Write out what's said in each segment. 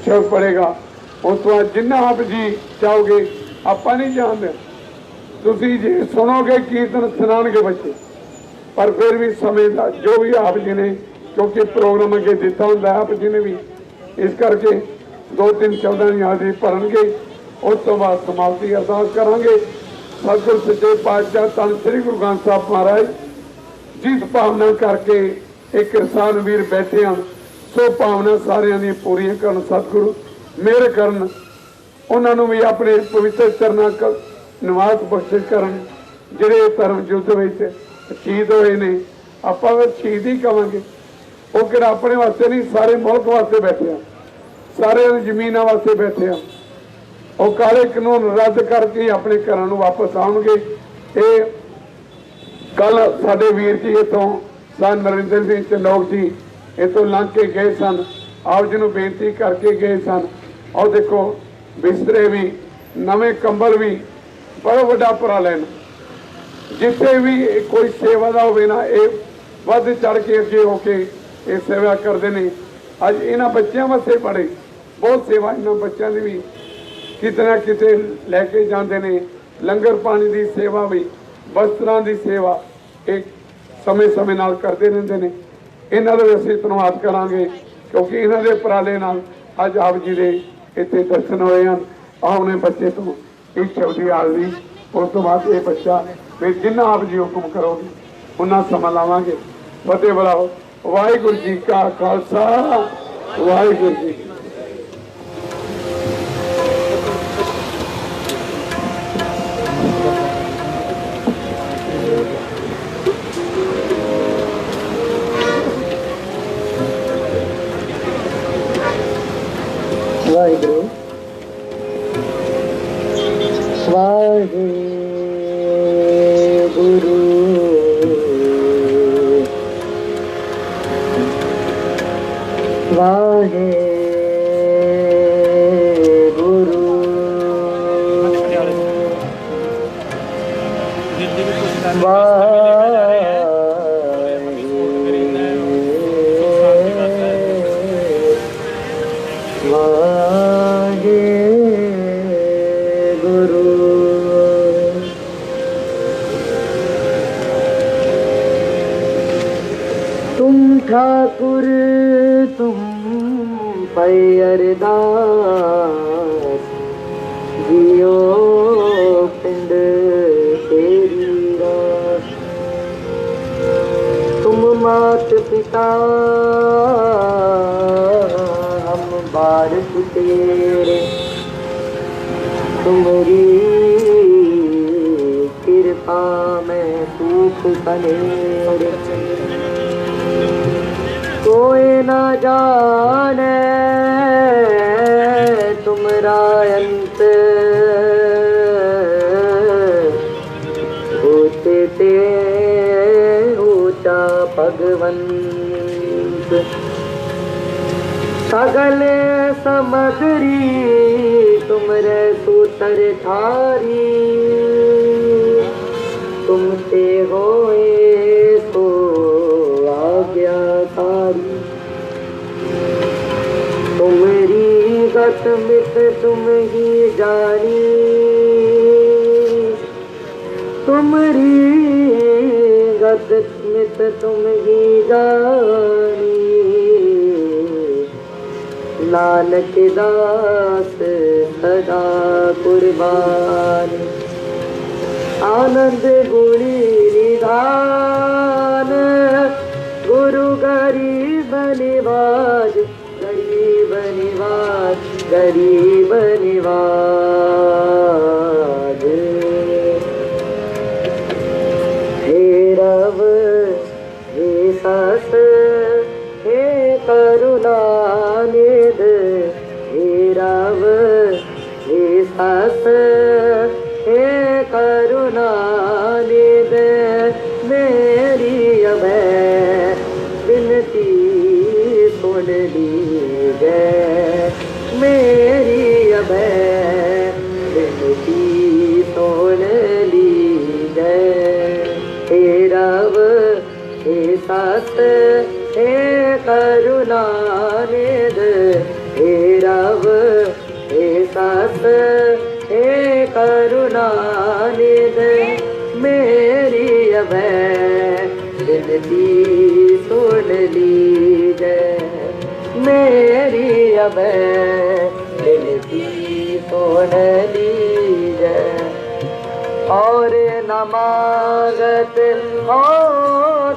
शब्द पड़ेगा। उस तो बाद जिन्ना आप जी चाहोगे आप नहीं जानते, तुसी जी सुनोगे कीर्तन सुनाएंगे बच्चे, पर फिर भी समय का जो भी आप जी ने, क्योंकि प्रोग्राम अगे दिता होंगे आप जी ने भी, इस करके 2-3 शब्दों की हाजिरी भरनगे। उस तो बाद समाप्ति अरदास करांगे। सतगुरु सच्चे पातशाह धन श्री गुरु ग्रंथ साहब महाराज जिस भावना करके एक किसान वीर बैठे हैं, सो भावना सारियां दी पूरी करन सतगुरु मेहर करन, उन्होंने भी अपने पवित्र चरणों का निवास बख्शिश करन। जिहड़े धर्म युद्ध में शहीद होए ने, आप शहीद ही कहांगे, वो कि अपने वास्ते नहीं सारे मुल्क वास्ते बैठे हैं, सारे जमीनों वास्ते बैठे हैं। वो काले कानून रद्द करके अपने घर वापस आउणगे। ये कल साडे वीर जी इतों सन नरिंदर सिंह चंडोक जी इतों लंघ के गए सन, आप जी को बेनती करके गए सन। और देखो बिस्तरे भी नवे कंबल भी बड़ा वड्डा उपराला है। जिथे भी कोई सेवा का होवे ना, ये वध चढ़ के अगे होके ये सेवा करते हैं। अज इन्होंने बच्चों वास्ते बड़े बहुत सेवा इन्होंने बच्चों की भी किते ना किते लैके जाते हैं। लंगर पानी की सेवा भी, वस्त्रां की सेवा एक समय समय नाल करते रहते हैं। इन्हों का भी असीं धन्नवाद करांगे, क्योंकि इन्हों के उपराले नाल अज आप जी के इतने दर्शन होए हैं। आपने बच्चे तो एक शब्द हाजरी, उस तो बाद ये बच्चा फिर जिन्ना आप जी हुक्म करोगे उन्ना समा लावांगे। फतेह बुलाओ। वाहिगुरू जी का खालसा, वाहिगुरू जी। वाहिगुरू वाहिगुरू वाहिगुरू तुम ठाकुर तुम पे अरदास, जियो पिंड तेरी रास। तुम मात पिता हम बारिश तेरे, तुम्हारी कृपा में सुख बनेरे। कोई न जाने तुमरा अंत, होते ते ऊंचा भगवंत। सगल समगरी तुमरे सूतर थारी, तुमसे होए तो आज्ञाकारी। तुम्हारी गत मित तुम ही जानी, तुम्हारी गत मित तुम ही जानी। नानक दास सदा कुर्बान, आनंद गुणी निधान। गुरु गरीब निवाज, गरीब निवाज, गरीब निवाज। हे रव हे सस हे करुणानिध, हे रव हे सस हे करुणानिध। मेरी अभय विनती सुन लीजिए, मेरी अभय विनती सुन लीजिए। हे रव हे सत हे करुणानिध, हे रव सास हे करुणा निधि मेरी अभय विनती सुन लीजय मेरी अभय विनती सुन लीजय और न मांगत हो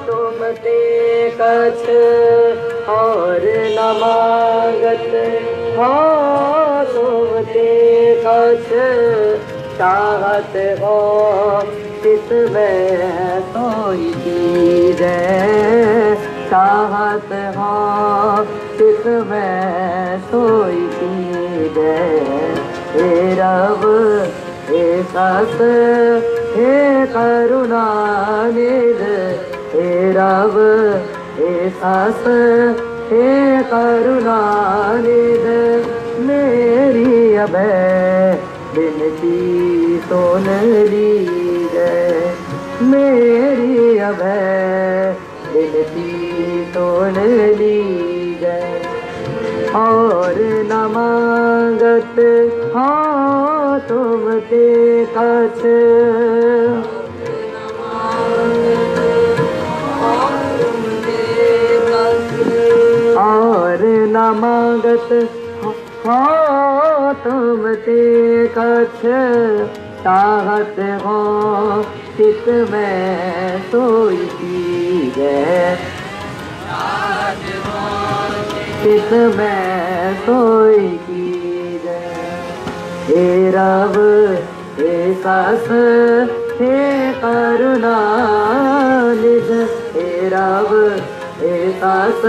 तुम ते कछ और न मांगत हो तुम ते कछ चाहत हो चित में सोई कीजय चाहत हो चित में सोई कीजय हे रब हे सस हे करुणा निधि हे रब हे सस हे करुणा निधि मेरी अभय विनती सुन लीजय मेरी अभय विनती सुन लीजय और न मांगत हो तुम ते कछ और न मांगत हो तुम ते कछ चाहत हो चित में सोई कीजय चित में सोई कीजय हे रब हे सस हे करुणा निधि हे रब हे सस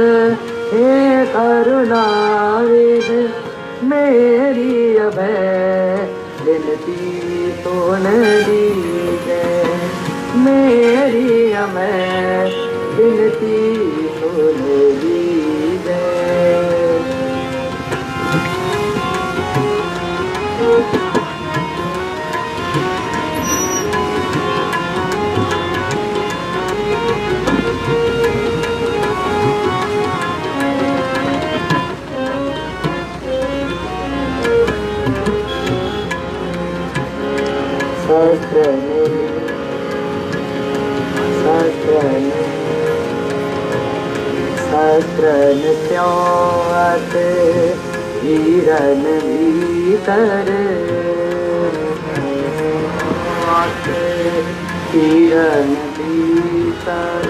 हे करुणा निधि मेरी अभय विनती सुन लीजय मेरी अभय विनती सुन लीजय सहस्रन स्योत हिरन भीतर हिरन भीतर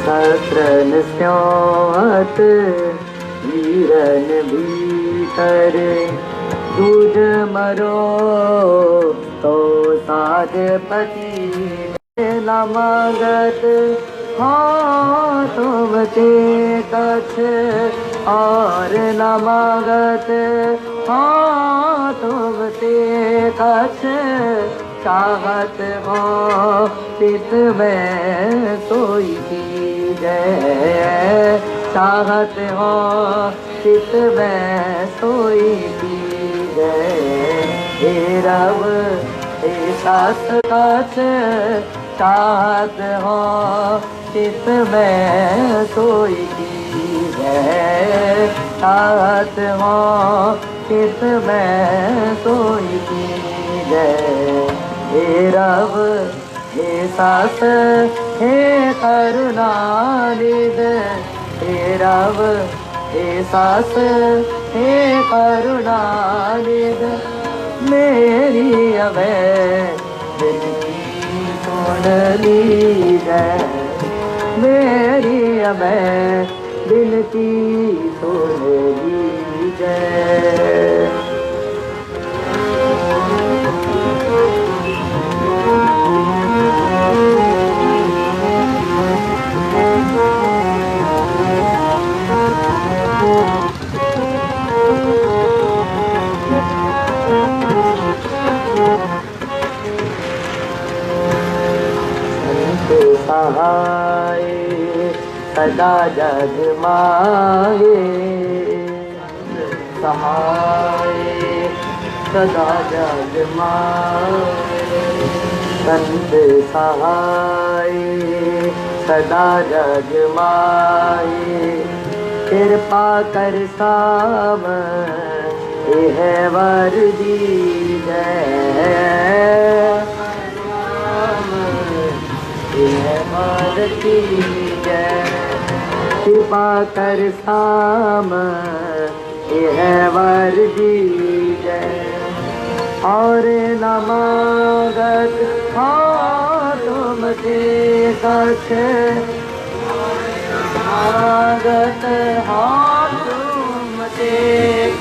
सहस्रन स्योत हिरन भीतर दूज मरो तो साजपति न मांगत हो तुम ते कछ और न मांगत हो तुम ते कछ चाहत हो चित में सोई कीजय चाहत हो चित में सोई कीजय हे रब हे सास कछ चाहत हो चित में सोई कीजय चाहत हो चित में सोई कीजय हे रब हे सास हे करुणा निधि हे रब हे सास हे करुणा निधि मेरी अभय विनती सुन लीजय मेरी अभय विनती सुन लीजय सहाय सदा जग माए सहाय सदा जग माए संत सहाय सदा जग माए कृपा कर साम है वर्दी जय राम, है भारती जय कृपा कर साम, है वर्दी जय और न मांगत हाँ तुमसे कछ, मांगत हाँ तुमसे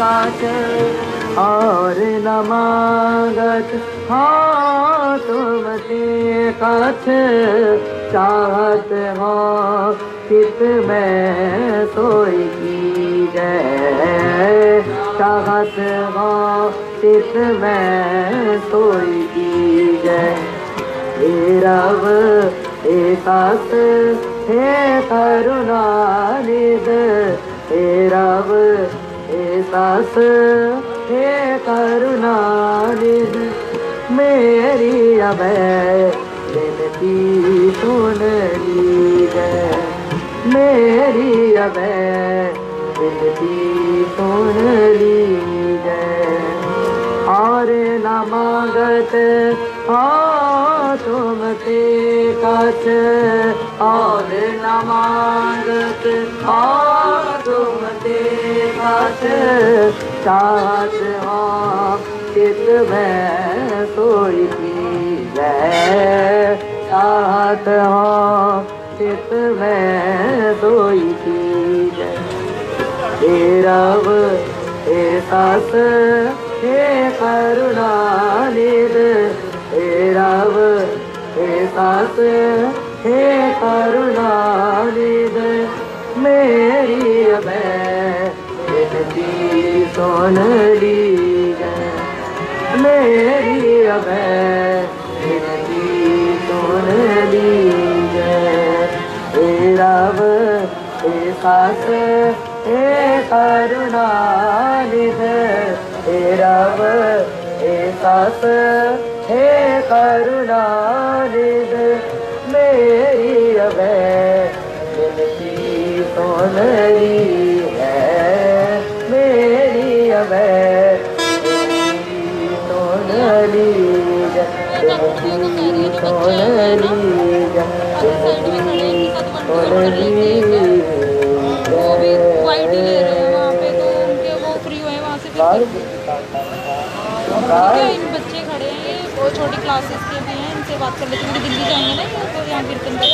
कछ और न मांगत हाँ तुमसे कछ, चाहत हो चित में सोई की जय, चाहत हो चित में सोई की जय हे रब हे सास हे करुणानिध, हे रब हे सास हे करुणानिध मेरी अभय विनती सुन लीजिए, मेरी अभय विनती सुन लीजिए और न मांगत हाँ तुमसे कछ, और न मांगत हाँ तुमसे कछ, चाहत हाँ चित में सोई की जय, चाहत हाँ चित में सोई की जय हे रब हे सास हे करुणानिध, हे रब हे सास हे करुणानिध मेरी अभय विनती सुन लीजिए, मेरी अभय विनती सुन लीजिए हे रब हे सास हे करुणानिध, हे रब हे सास हे करुणानिध मेरी अभय विनती सुन ली है, मेरी अभय विनती सुन ली विनती सुन ली सुन ली वाइट ही ले रहे हैं वहाँ पे, तो उनके वो फ्री हुए हैं वहाँ से फिर इन बच्चे खड़े हैं, ये वो छोटी क्लासेस के भी हैं, इनसे बात कर लेते हैं, दिल्ली जाएंगे ना ये, तो यहाँ कीर्तन कर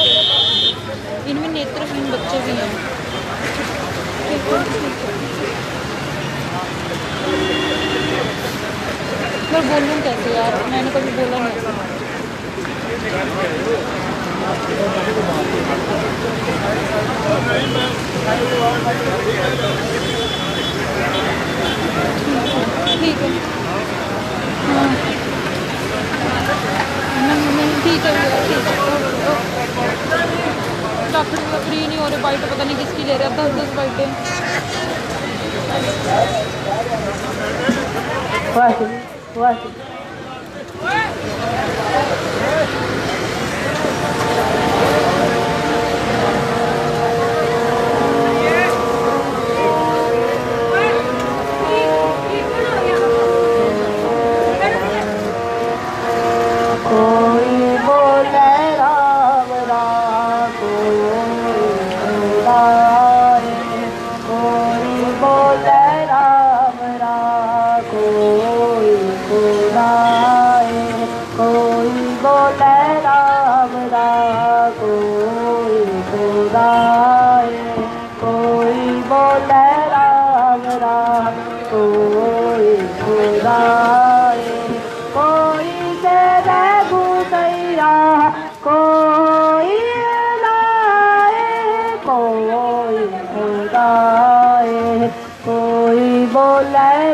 इनमें नेत्रहीन बच्चे भी हैं। मैं बोलूँ कैसे यार, मैंने कभी बोला नहीं। ठीक है हाँ नहीं ठीक है ठीक है। डॉक्टर फ्री नहीं हो रहे, बाइट पता नहीं किसकी ले रहे हैं, 10-10 बाइटें। कोई बोले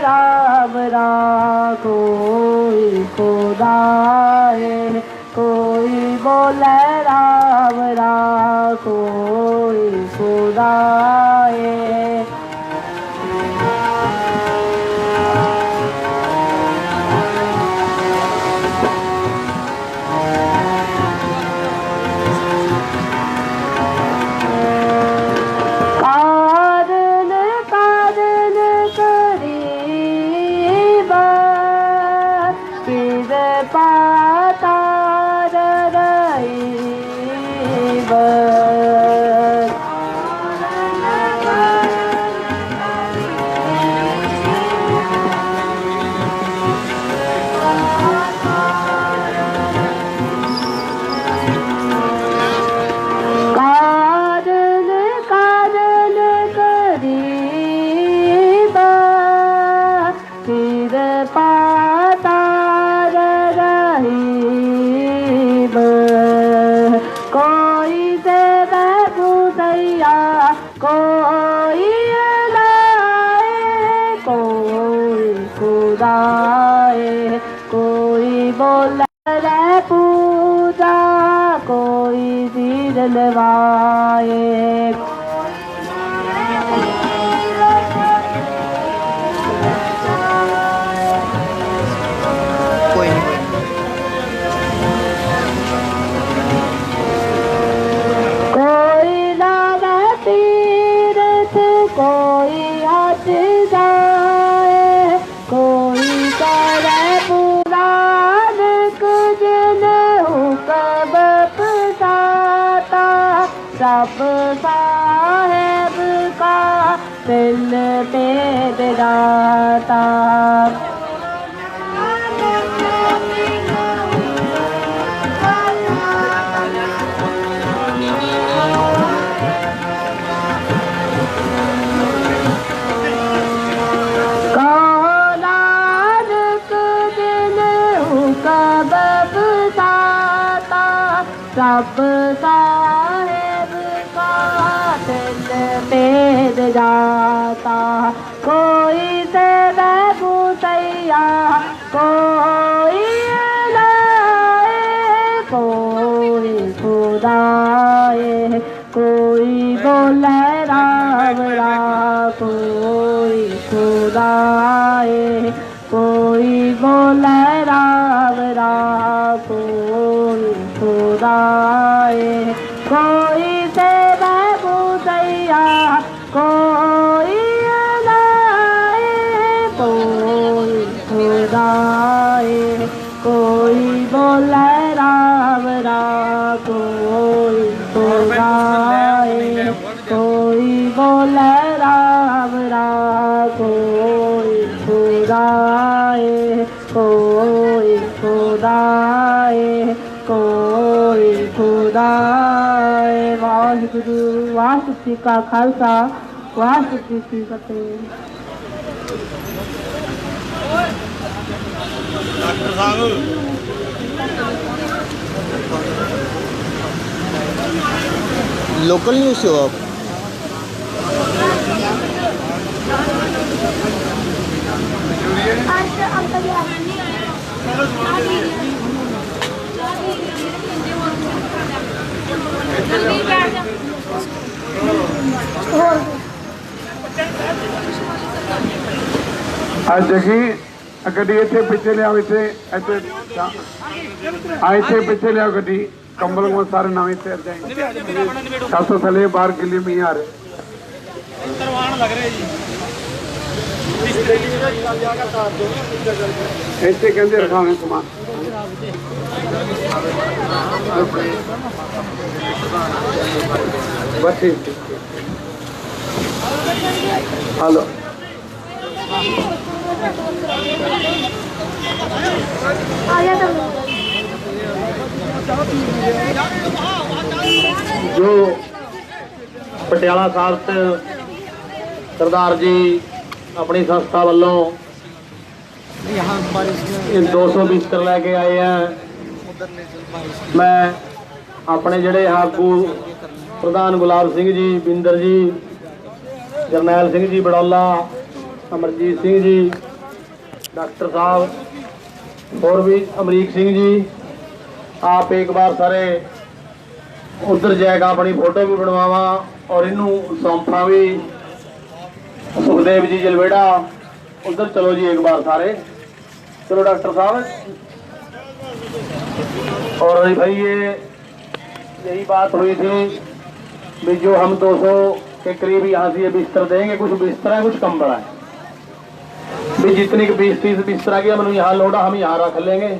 राम राम, कोई खुदाए, कोई बोले राम राम, कोई खुदाए। खुदाए। कोई बोले रे पूजा, कोई सिर नवाए। कोई लावे तीर्थ, कोई हज जाए, कोई करे पुराण कुजन हुकम पसाता। सब साहेब का दिल पे बिराता। सब साहेब का दिल पे जाता। कोई से भूसैया, कोई लाए, कोई खुदाए। कोई बोले राम राम, कोई खुदाए। कोई बोले राम राम, कोई खुदाए। कोई से भूसैया, कोई लाए, कोई खुदाए। कोई बोले राम राम, कोई खुदाए। कोई बोले राम राम, कोई खुदाए। कोई खुदाए, कोई खुदाए। वाहिगुरु वाहिगुरु जी का खालसा, वाहिगुरु जी की फतेह। डॉक्टर साहब लोकल न्यूज़ से हो आप? आज जगी गड्डी इतने पिछे लिया, इतने पिछे लिया गड्डी। कंबल में सारे नवे तैर जाएंगे। सब तो थले बाहर गिली में आ रहे ऐसे कहते रखा है सामान। बस ठीक। हेलो जो पटियाला साहब सरदार जी अपनी संस्था वालों 200 बिस्तर लेके आए हैं। मैं अपने जड़े आगू प्रधान गुलाब सिंह जी, बिंदर जी, जरनैल सिंह जी बड़ौला, अमरजीत सिंह जी, डॉक्टर साहब और भी अमरीक सिंह जी, आप एक बार सारे उधर जाएगा अपनी फोटो भी बनवावा और इनू सौंपा भी। सुखदेव जी जलवेड़ा उधर चलो जी एक बार सारे, चलो डॉक्टर साहब। और भाई ये यही बात हुई थी भी जो हम 200 के करीब यहाँ से ये बिस्तर देंगे, कुछ बिस्तर है कुछ कंबल है भी, जितनी 20-30 बिस्तर की हम यहाँ लोड़ा हम यहाँ रख लेंगे,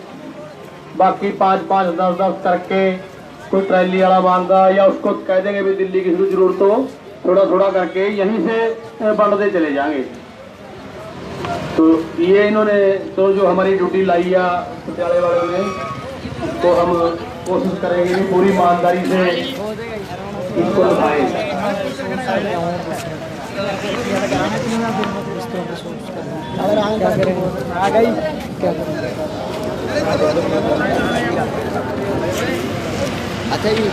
बाकी 5-5, 10-10 करके कोई ट्रैली वाला बांधा या उसको कह देंगे भी दिल्ली की जरूरत हो थोड़ा थोड़ा करके यहीं से बढ़ते चले जाएंगे। तो ये इन्होंने तो जो हमारी ड्यूटी लाई है पटियाले वालों ने, तो हम कोशिश करेंगे कि पूरी ईमानदारी से इसको निभाएं। अच्छा जी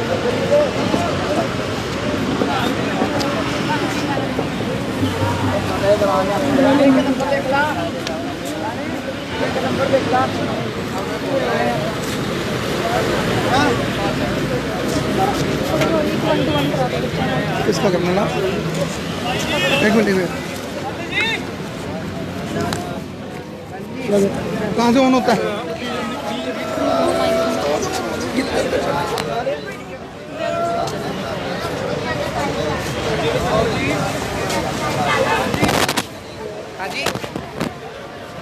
आप सुनाओ। किसका करना ना, एक मिनट कहाँ से ऑन होता है? हाँ जी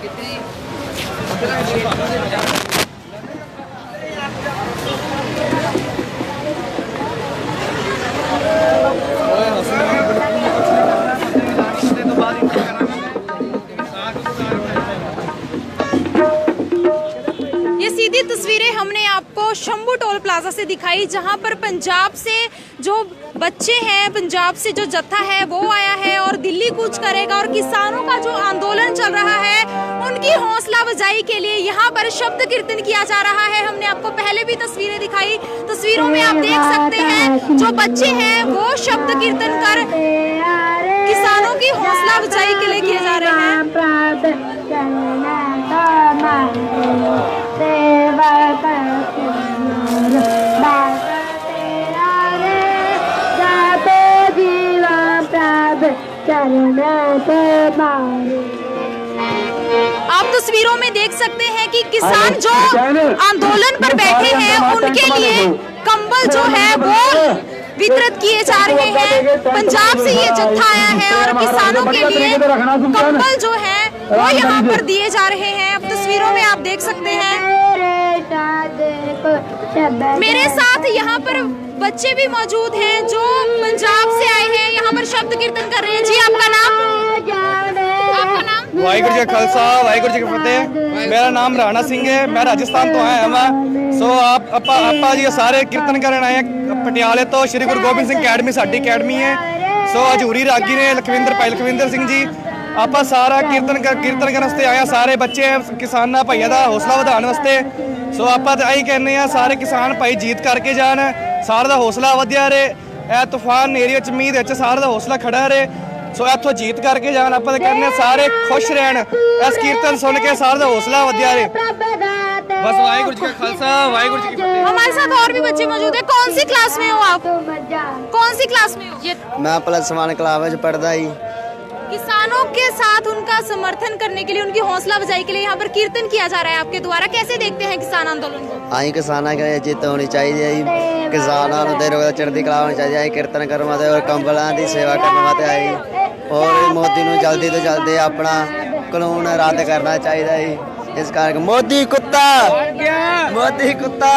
कितनी ये सीधी तस्वीरें हमने आपको शंभू टोल प्लाजा से दिखाई, जहां पर पंजाब से जो बच्चे हैं, पंजाब से जो जत्था है वो आया है और दिल्ली कूच करेगा। और किसानों का जो आंदोलन चल रहा है उनकी हौसला अफजाई के लिए यहाँ पर शब्द कीर्तन किया जा रहा है। हमने आपको पहले भी तस्वीरें दिखाई, तस्वीरों में आप देख सकते हैं जो बच्चे हैं वो शब्द कीर्तन कर किसानों की हौसला अफजाई के लिए किए जा रहे हैं। आप तस्वीरों में देख सकते हैं कि किसान जो आंदोलन पर बैठे हैं उनके लिए कंबल जो है वो वितरित किए जा रहे हैं। पंजाब से ये जत्था आया है और किसानों के लिए कंबल जो है वो यहाँ पर दिए जा रहे हैं। अब तस्वीरों में आप देख सकते हैं मेरे साथ यहाँ पर बच्चे भी मौजूद हैं जो पंजाब से आए हैं, यहाँ पर शब्द कीर्तन कर रहे हैं। जी आपका नाम? आपका नाम? वाहिगुरू जी का खालसा वाहिगुरू जी की फतेह। मेरा नाम राणा सिंह है, मैं राजस्थान तो आया मैं। सो ਆਪਾਂ ਜੀ ਸਾਰੇ ਕੀਰਤਨ ਕਰਨ ਆਏ ਪਟਿਆਲੇ ਤੋਂ ਸ਼੍ਰੀ ਗੁਰੂ ਗੋਬਿੰਦ ਸਿੰਘ ਅਕੈਡਮੀ ਸਾਡੀ ਅਕੈਡਮੀ ਹੈ। ਸੋ ਹਜੂਰੀ ਰਾਗੀ ਨੇ ਲਖਵਿੰਦਰ ਸਿੰਘ ਜੀ ਆਪਾਂ ਸਾਰਾ ਕੀਰਤਨ ਕਰਨ ਵਾਸਤੇ ਆਏ ਆ। ਸਾਰੇ ਬੱਚੇ ਕਿਸਾਨਾਂ ਭਾਈਆਂ ਦਾ ਹੌਸਲਾ ਵਧਾਉਣ ਵਾਸਤੇ। ਸੋ ਆਪਾਂ ਤਾਂ ਇਹੀ ਕਹਿੰਦੇ ਆ ਸਾਰੇ ਕਿਸਾਨ ਭਾਈ ਜੀਤ ਕਰਕੇ ਜਾਣ, ਸਾਰਿਆਂ ਦਾ ਹੌਸਲਾ ਵਧਿਆ ਰਹੇ। ਇਹ ਤੂਫਾਨ ਏਰੀਆ ਚ ਮੀਂਹ ਵਿੱਚ ਸਾਰਿਆਂ ਦਾ ਹੌਸਲਾ ਖੜਾ ਰਹੇ। ਸੋ ਇੱਥੋਂ ਜੀਤ करके जान। आप कहने सारे खुश रहन, इस कीर्तन सुन के सारे का हौसला वधिया रहे। बस वाहिगुरू जी का खालसा वाहिगुरू जी की फतेह। हमारे साथ और भी बच्चे मौजूद हैं। कौन सी क्लास में हो आप? कौन सी क्लास में हो? मैं +1 क्लास में पढ़ता ही। किसानों के साथ उनका समर्थन करने के लिए, उनकी हौसला अफजाई के लिए यहाँ पर कीर्तन किया जा रहा है आपके द्वारा। कैसे देखते हैं किसान आंदोलन को? आई किसानों की जित होनी चाहिए जी, किसानों को चढ़ती कला होनी चाहिए। कीर्तन करने वास्ते और कंबलों की सेवा करने वास्ते आई। और मोदी को जल्दी तो जल्दी अपना कानून रद्द करना चाहिए जी। इस करके मोदी कुत्ता मोदी कुत्ता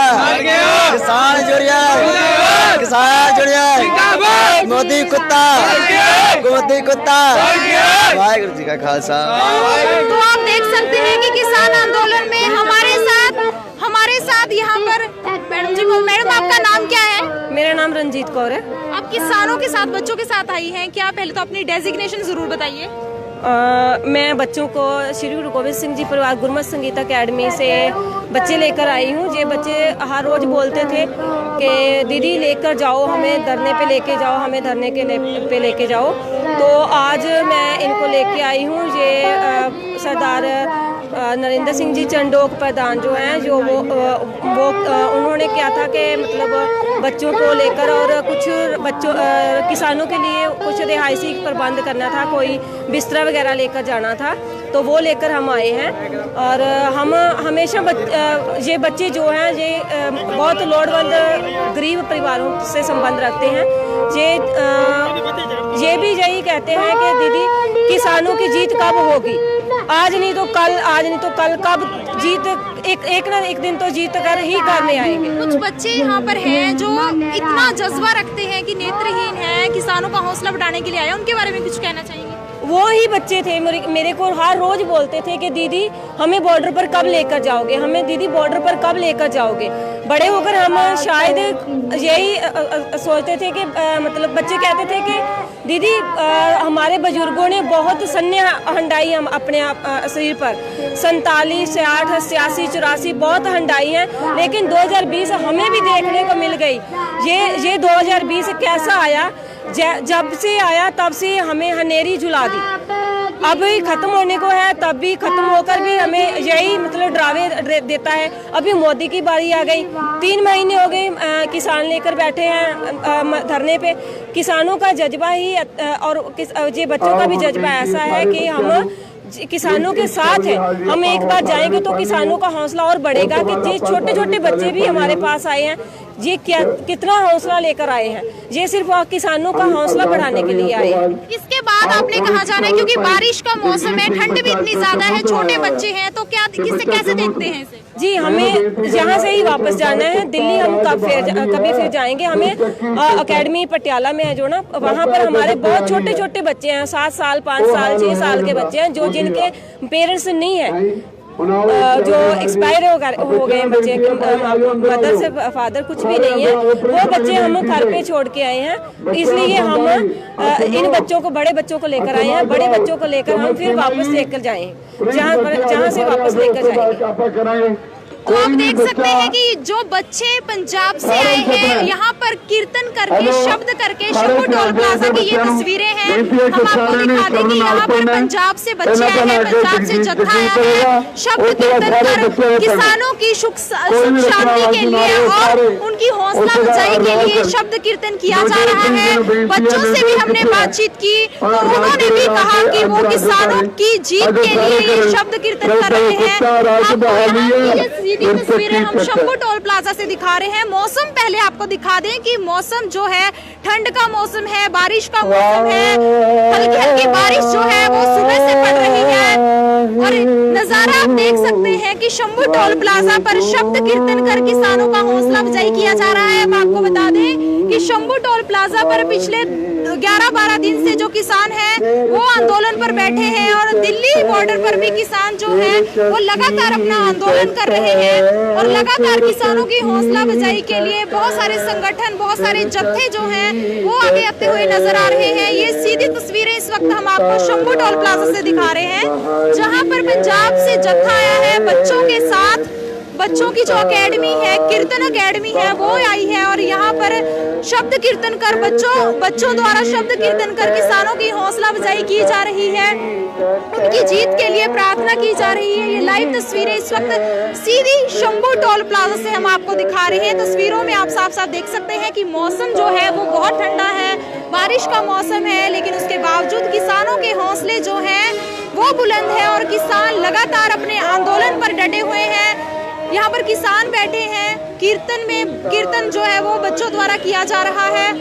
किसान जुड़िया मोदी कुत्ता वाहिगुरू जी का खालसा। तो आप देख सकते हैं कि किसान आंदोलन में हमारे साथ यहाँ पर मैडम आपका नाम क्या है? मेरा नाम रंजीत कौर है। आप किसानों के साथ, बच्चों के साथ आई हैं क्या? पहले तो अपनी डेजिग्नेशन जरूर बताइए। मैं बच्चों को श्री गुरु गोविंद सिंह जी परिवार गुरमत संगीत अकेडमी से बच्चे लेकर आई हूँ। ये बच्चे हर रोज़ बोलते थे कि दीदी लेकर जाओ, हमें धरने पे लेके जाओ, हमें धरने के पे लेके जाओ। तो आज मैं इनको लेके आई हूँ। ये सरदार नरेंद्र सिंह जी चंडोक प्रधान जो हैं, जो वो उन्होंने क्या था कि मतलब बच्चों को लेकर और कुछ किसानों के लिए कुछ रिहायशी प्रबंध करना था, कोई बिस्तरा वगैरह लेकर जाना था, तो वो लेकर हम आए हैं। और हम हमेशा ये बच्चे जो हैं ये बहुत लोड़वंद गरीब परिवारों से संबंध रखते हैं। ये भी यही कहते हैं कि दीदी किसानों की जीत कब होगी, आज नहीं तो कल, कब जीत एक दिन तो जीत कर ही करने आएंगे। कुछ बच्चे यहाँ पर हैं जो इतना जज्बा रखते हैं कि नेत्रहीन हैं, किसानों का हौसला बढ़ाने के लिए आए, उनके बारे में कुछ कहना चाहेंगे? वो ही बच्चे थे मेरे को हर रोज बोलते थे कि दीदी हमें बॉर्डर पर कब लेकर जाओगे, हमें दीदी बॉर्डर पर कब लेकर जाओगे। बड़े होकर हम शायद यही सोचते थे कि मतलब बच्चे कहते थे कि दीदी हमारे बुजुर्गों ने बहुत सन्ने हंडाई हम अपने शरीर पर 47, 68, 86, 84 बहुत हंडाई हैं, लेकिन 2020 हमें भी देखने को मिल गई। ये 2020 कैसा आया, जब से आया तब से हमें हनेरी झुला दी। अब खत्म होने को है, तब भी खत्म होकर भी हमें यही मतलब डरावे देता है। अभी मोदी की बारी आ गई, 3 महीने हो गए किसान लेकर बैठे हैं धरने पे। किसानों का जज्बा ही और ये बच्चों का भी जज्बा ऐसा है कि हम किसानों के साथ है। हम एक बार जाएंगे तो किसानों का हौसला और बढ़ेगा कि ये छोटे छोटे बच्चे भी हमारे पास आए हैं, ये क्या कितना हौसला लेकर आए हैं, ये सिर्फ किसानों का हौसला बढ़ाने के लिए आए हैं। इसके बाद आपने कहा जा रहा है क्योंकि बारिश का मौसम है, ठंड भी इतनी ज्यादा है, छोटे बच्चे हैं, तो क्या किसे कैसे देखते हैं इसे? जी, हमें यहाँ से ही वापस जाना है दिल्ली। हम कभी फिर जाएंगे। हमें एकेडमी पटियाला में है जो ना, वहाँ पर हमारे बहुत छोटे छोटे बच्चे हैं, 7 साल 5 साल 6 साल के बच्चे हैं, जो जिनके पेरेंट्स नहीं है, जो एक्सपायर हो गए हैं बच्चे, मदर से फादर कुछ भी नहीं है, वो बच्चे हम घर पे छोड़ के आए हैं। इसलिए हम इन बच्चों को, बड़े बच्चों को लेकर आए हैं। बड़े बच्चों को लेकर हम फिर वापस लेकर जाएं, जहाँ से वापस लेकर जाएंगे। तो आप देख सकते हैं कि जो बच्चे पंजाब से आए हैं, यहाँ पर कीर्तन करके, शब्द करके, शंभू टोल प्लाजा की ये तस्वीरें हैं। हम आपको दिखा दें कि यहाँ पर पंजाब से बच्चे आए हैं, पंजाब से जत्था आया है, शब्द कीर्तन कर किसानों की सुख शांति के लिए और उनकी हौसला अफजाई के लिए शब्द कीर्तन किया जा रहा है। बच्चों से भी हमने बातचीत की तो उन्होंने भी कहा कि वो किसानों की जीत के लिए ये शब्द कीर्तन कर रहे हैं। तस्वीरें हम शंभू टोल प्लाजा से दिखा रहे हैं। मौसम पहले आपको दिखा दें कि मौसम जो है ठंड का मौसम है, बारिश का मौसम है, हल्की हल्की बारिश जो है वो सुबह से पड़ रही है और नजारा आप देख सकते हैं कि शंभू टोल प्लाजा पर शब्द कीर्तन कर किसानों का हौसला अफजाई किया जा रहा है। हम आपको बता दें कि शंभू टोल प्लाजा पर पिछले 11-12 दिन से जो किसान हैं वो आंदोलन पर बैठे हैं और दिल्ली बॉर्डर पर भी किसान जो है वो लगातार अपना आंदोलन कर रहे हैं और लगातार किसानों की हौसला अफजाई के लिए बहुत सारे संगठन, बहुत सारे जत्थे जो हैं वो आगे आते हुए नजर आ रहे हैं। ये सीधी तस्वीरें इस वक्त हम आपको शंभू टोल प्लाजा से दिखा रहे हैं, जहां पर पंजाब से जत्था आया है बच्चों के साथ। बच्चों की जो एकेडमी है, कीर्तन एकेडमी है, वो आई है और यहाँ पर शब्द कीर्तन कर बच्चों द्वारा शब्द कीर्तन कर किसानों की हौसला अफजाई की जा रही है, उनकी जीत के लिए प्रार्थना की जा रही है। ये लाइव तस्वीरें इस वक्त सीधी शंभू टोल प्लाजा से हम आपको दिखा रहे हैं। तस्वीरों में आप साफ साफ देख सकते हैं कि मौसम जो है वो बहुत ठंडा है, बारिश का मौसम है, लेकिन उसके बावजूद किसानों के हौसले जो हैं वो बुलंद है और किसान लगातार अपने आंदोलन पर डटे हुए हैं। यहाँ पर किसान बैठे हैं, कीर्तन जो है वो बच्चों द्वारा किया जा रहा है।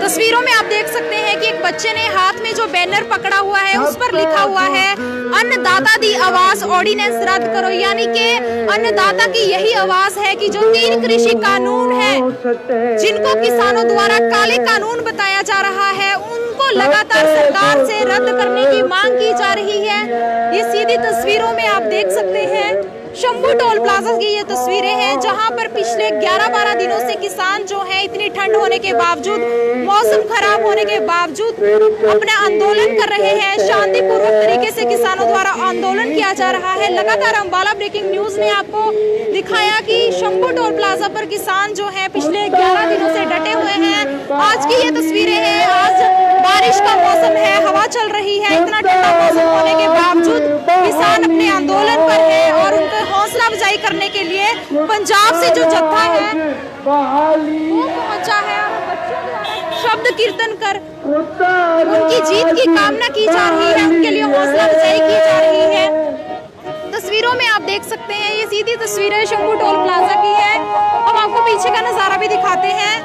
तस्वीरों में आप देख सकते हैं कि एक बच्चे ने हाथ में जो बैनर पकड़ा हुआ है उस पर लिखा हुआ है अन्नदाता दी आवाज ऑर्डिनेंस रद्द करो, यानी कि अन्नदाता की यही आवाज है कि जो 3 कृषि कानून है जिनको किसानों द्वारा काले कानून बताया जा रहा है उनको लगातार सरकार से रद्द करने की मांग की जा रही है। ये सीधी तस्वीरों में आप देख सकते हैं शंभू टोल प्लाजा की ये तस्वीरें हैं, जहां पर पिछले 11-12 दिनों से किसान जो है इतनी ठंड होने के बावजूद, मौसम खराब होने के बावजूद अपना आंदोलन कर रहे हैं। शांतिपूर्वक तरीके से किसानों द्वारा आंदोलन किया जा रहा है। लगातार अंबाला ब्रेकिंग न्यूज ने आपको दिखाया कि शंभू टोल प्लाजा पर किसान जो है पिछले 11 दिनों से डटे हुए हैं। आज की ये तस्वीरें हैं, आज बारिश का मौसम है, हवा चल रही है, इतना ठंडा मौसम होने के बावजूद किसान अपने आंदोलन पर है और उनका हौसला अफजाई करने के लिए पंजाब से जो जत्था है वो पहुंचा है। शब्द कीर्तन कर उनकी जीत की कामना की जा रही है, उनके लिए हौसला अफजाई की जा रही है। तस्वीरों में आप देख सकते हैं ये सीधी तस्वीरें शंभू टोल प्लाजा की है। अब आपको पीछे का नजारा भी दिखाते हैं।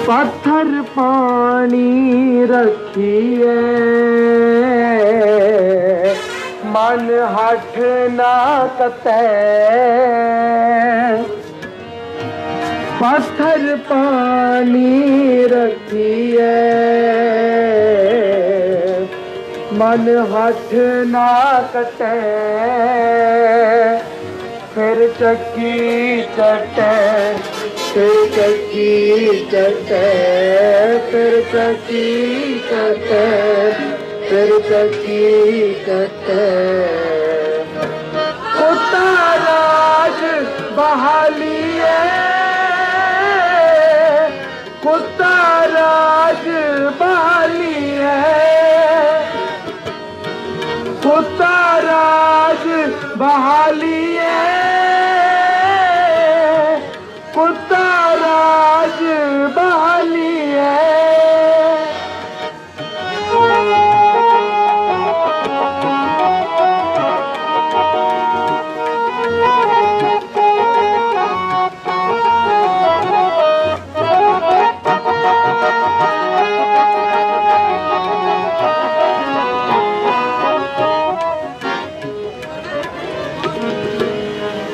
पत्थर पानी रखिए मन हठ ना कतै, पत्थर पानी रखिए मन हठ ना कतै, फिर चक्की चटे फिर चक्की चटे, फिर चक्की चटे, फिर चक्की चटे। कुत्ता राज बहाली है, कुत्ता राज बहाली है, कुत्ता राज बहाली है, कुत्ता राज बहाली है।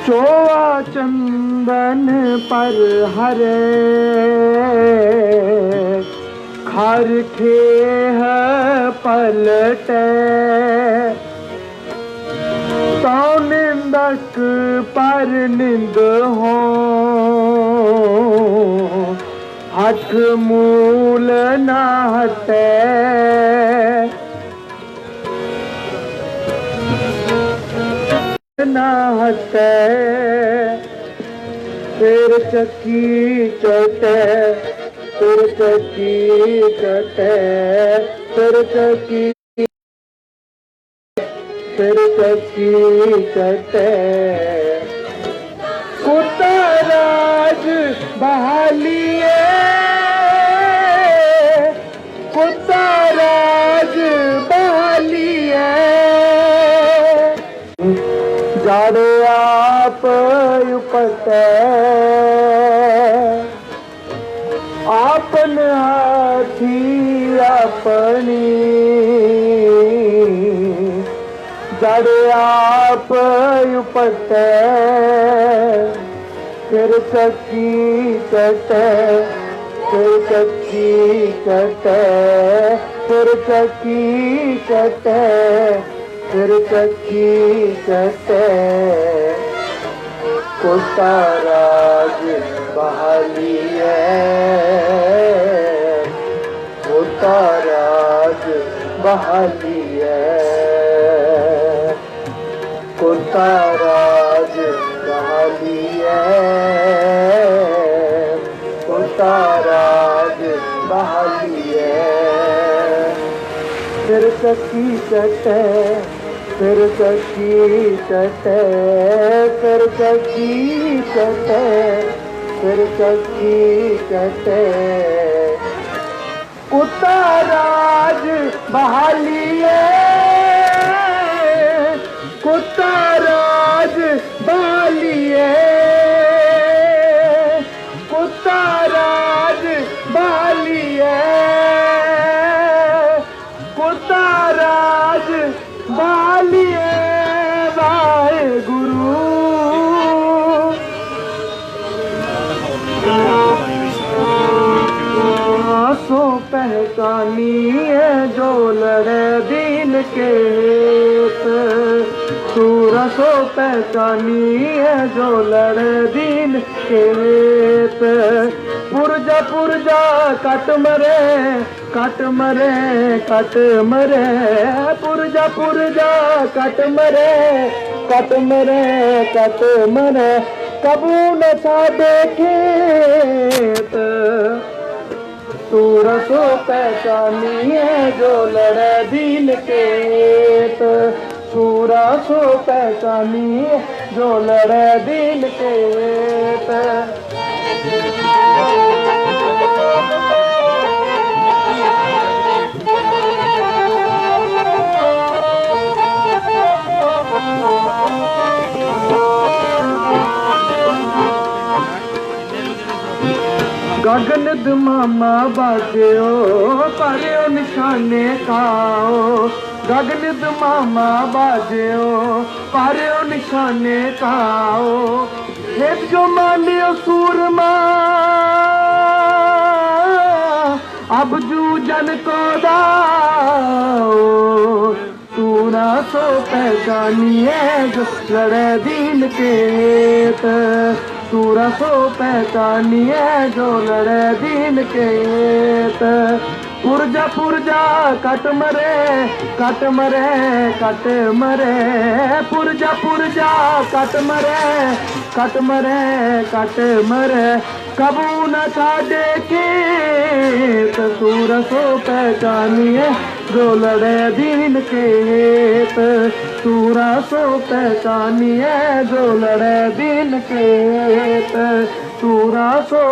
चोआ चंदन पर हरे, खर खेह पलटे, तो निंदक पर निंद हो, हठ मूल न हटे। न हटे, फिर चक्की चटे, फिर चक्की चटे, फिर चक्की, फिर चक्की चटे। कुत्ता राज बहाली है, कुत्ता राज बहाली है। जाड़े आप उपटे, आपन हाथी अपनी, जाड़े आप उपटे, फिर चक्की चटे, फिर चक्की चटे, फिर चक्की चटे, फिर चक्की चटे। कुत्ता राज बहाली है, कुत्ता राज बहाली है, कुत्ता राज बहाली है, कुत्ता राज बहाली है। फिर चक्की चटे, फिर चक्की चटे, फिर चक्की चटे, फिर चक्की चटे। कुत्ता राज बहाली है, कुत्ता राज बहाली है, कुत्ता राज बहाली है, कुत्ता राज बहाली है। वाहेगुरु सो पहचानी है जो लड़े दीन के हित, सूरा सो पहचानी है जो लड़े दीन के हित। पुरजा पुरजा कट मरे, कट मरे, कट मरे, पुरजा पुरजा कट मरे, कट मरे, कट मरे, कबू न छाड़े खेत। सूरा सो पहचानी है जो लड़े दीन के हित, सूरा सो पहचानी है जो लड़े दीन के हित। गगन दमामा बाजो पारियो निशाने खाओ, गगन दमामा बाजो पारियो निशाने खाओ। हेत जो मानियो सूरमा अब जू जन को दाओ, सूरा सो पहचानी है जो लड़े दीन के हित, सूरा सो पहचानिए जो लड़े दीन के हेत पुरजा पुरजा कट मरे कट मरे कट मरे पुरजा पुरजा कट मरे कट मरे कट मरे कबू न छाड़े के सूर सो पहचानिए जो लड़े दीन के हेत सूरा सो पहचानिए जो लड़े दीन के हेत सूरा सो